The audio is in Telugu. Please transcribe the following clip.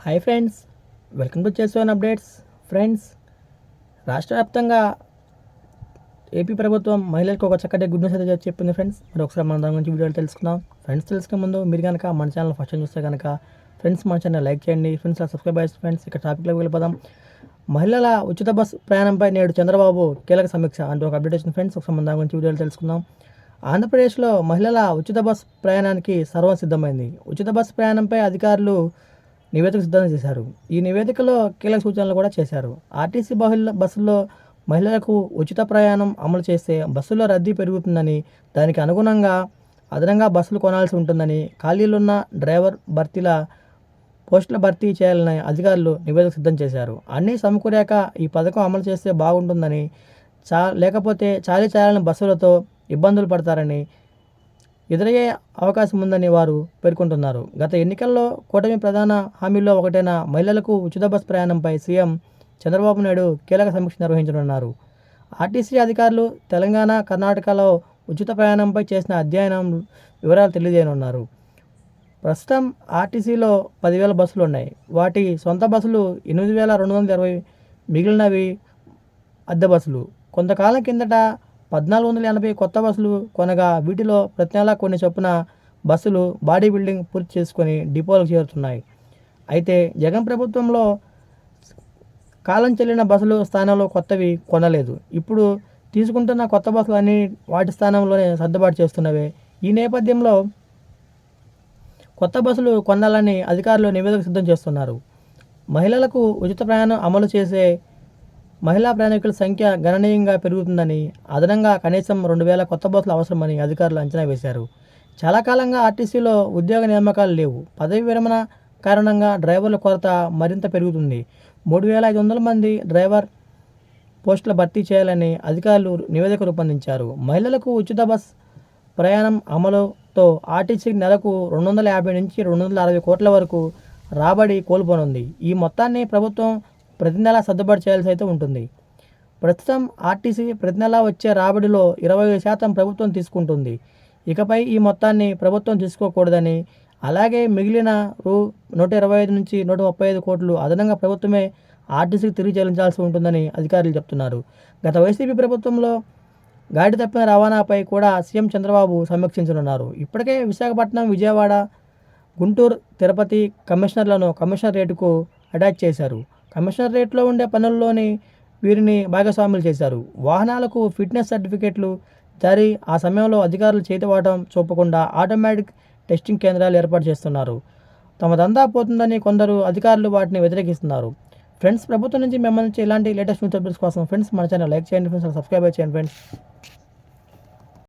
హాయ్ ఫ్రెండ్స్, వెల్కమ్ టు చేసోన్ అప్డేట్స్. ఫ్రెండ్స్, రాష్ట్ర వ్యాప్తంగా ఏపీ ప్రభుత్వం మహిళలకు ఒక చక్కటి గుడ్ న్యూస్ అయితే చెప్పింది. ఫ్రెండ్స్, మరి ఒకసారి మన దాని గురించి వీడియోలు తెలుసుకుందాం. ఫ్రెండ్స్, తెలుసుకునే ముందు మీరు కనుక మన ఛానల్ ఫస్ట్ టైం చూస్తే కనుక ఫ్రెండ్స్ మన ఛానల్ లైక్ చేయండి. ఫ్రెండ్స్, సబ్స్క్రైబ్ అయ్యి ఫ్రెండ్స్. ఇక టాపిక్లోకి వెళ్ళిపోదాం. మహిళల ఉచిత బస్ ప్రయాణంపై నేడు చంద్రబాబు కీలక సమీక్ష అంటూ ఒక అప్డేట్ వచ్చింది. ఫ్రెండ్స్, ఒకసారి మన దాని గురించి వీడియోలు తెలుసుకుందాం. ఆంధ్రప్రదేశ్లో మహిళల ఉచిత బస్ ప్రయాణానికి సర్వం సిద్ధమైంది. ఉచిత బస్ ప్రయాణంపై అధికారులు నివేదిక సిద్ధం చేశారు. ఈ నివేదికలో కీలక సూచనలు కూడా చేశారు. ఆర్టీసీ బస్సుల్లో మహిళలకు ఉచిత ప్రయాణం అమలు చేస్తే బస్సులో రద్దీ పెరుగుతుందని, దానికి అనుగుణంగా అదనంగా బస్సులు కొనాల్సి ఉంటుందని, ఖాళీలున్న డ్రైవర్ పోస్టుల భర్తీ చేయాలని అధికారులు నివేదిక సిద్ధం చేశారు. అన్నీ సమకూరాక ఈ పథకం అమలు చేస్తే బాగుంటుందని, లేకపోతే చాలని బస్సులతో ఇబ్బందులు పడతారని, ఎదురయ్యే అవకాశం ఉందని వారు పేర్కొంటున్నారు. గత ఎన్నికల్లో కూటమి ప్రధాన హామీల్లో ఒకటైన మహిళలకు ఉచిత బస్ ప్రయాణంపై సీఎం చంద్రబాబు నాయుడు కీలక సమీక్ష నిర్వహించనున్నారు. ఆర్టీసీ అధికారులు తెలంగాణ, కర్ణాటకలో ఉచిత ప్రయాణంపై చేసిన అధ్యయనం వివరాలు తెలియజేయనున్నారు. ప్రస్తుతం ఆర్టీసీలో 10,000 బస్సులు ఉన్నాయి. వాటి సొంత బస్సులు 8,220, మిగిలినవి అద్దె బస్సులు. కొంతకాలం కిందట 1,480 కొత్త బస్సులు కొనగా వీటిలో ప్రతి నెల కొన్ని చొప్పున బస్సులు బాడీ బిల్డింగ్ పూర్తి చేసుకొని డిపోలకు చేరుతున్నాయి. అయితే జగన్ ప్రభుత్వంలో కాలం చెల్లిన బస్సులు స్థానంలో కొత్తవి కొనలేదు. ఇప్పుడు తీసుకుంటున్న కొత్త బస్సులు అన్ని వాటి స్థానంలోనే సర్దుబాటు చేస్తున్నవే. ఈ నేపథ్యంలో కొత్త బస్సులు కొనాలని అధికారులు నివేదిక సిద్ధం చేస్తున్నారు. మహిళలకు ఉచిత ప్రయాణం అమలు చేసే మహిళా ప్రయాణికుల సంఖ్య గణనీయంగా పెరుగుతుందని, అదనంగా కనీసం 2,000 కొత్త బస్సులు అవసరమని అధికారులు అంచనా వేశారు. చాలా కాలంగా ఆర్టీసీలో ఉద్యోగ నియామకాలు లేవు. పదవి విరమణ కారణంగా డ్రైవర్ల కొరత మరింత పెరుగుతుంది. 3,500 మంది డ్రైవర్ పోస్టుల భర్తీ చేయాలని అధికారులు నివేదిక రూపొందించారు. మహిళలకు ఉచిత బస్ ప్రయాణం అమలుతో ఆర్టీసీకి నెలకు 250 నుంచి 260 కోట్ల వరకు రాబడి కోల్పోనుంది. ఈ మొత్తాన్ని ప్రభుత్వం ప్రతి నెలా సర్దుబాటు చేయాల్సి అయితే ఉంటుంది. ప్రస్తుతం ఆర్టీసీ ప్రతి నెలా వచ్చే రాబడిలో 25% ప్రభుత్వం తీసుకుంటుంది. ఇకపై ఈ మొత్తాన్ని ప్రభుత్వం తీసుకోకూడదని, అలాగే మిగిలిన 125 నుంచి 135 కోట్లు అదనంగా ప్రభుత్వమే ఆర్టీసీకి తిరిగి చెల్లించాల్సి ఉంటుందని అధికారులు చెప్తున్నారు. గత వైసీపీ ప్రభుత్వంలో గాడి తప్పిన రవాణాపై కూడా సీఎం చంద్రబాబు సమీక్షించనున్నారు. ఇప్పటికే విశాఖపట్నం, విజయవాడ, గుంటూరు, తిరుపతి కమిషనర్లను కమిషనరేట్కు అటాచ్ చేశారు. కమిషనరేట్లో ఉండే పనుల్లోని వీరిని భాగస్వాములు చేశారు. వాహనాలకు ఫిట్నెస్ సర్టిఫికెట్లు జారీ ఆ సమయంలో అధికారులు చేతివాటం చూపకుండా ఆటోమేటిక్ టెస్టింగ్ కేంద్రాలు ఏర్పాటు చేస్తున్నారు. తమ దందా పోతుందని కొందరు అధికారులు వాటిని వ్యతిరేకిస్తున్నారు. ఫ్రెండ్స్, ప్రభుత్వం నుంచి మిమ్మల్ని ఇలాంటి లేటెస్ట్ న్యూస్ అప్డేట్స్ కోసం ఫ్రెండ్స్ మన ఛానల్ లైక్ చేయండి. ఫ్రెండ్స్, సబ్స్క్రైబ్ చేయండి. ఫ్రెండ్స్.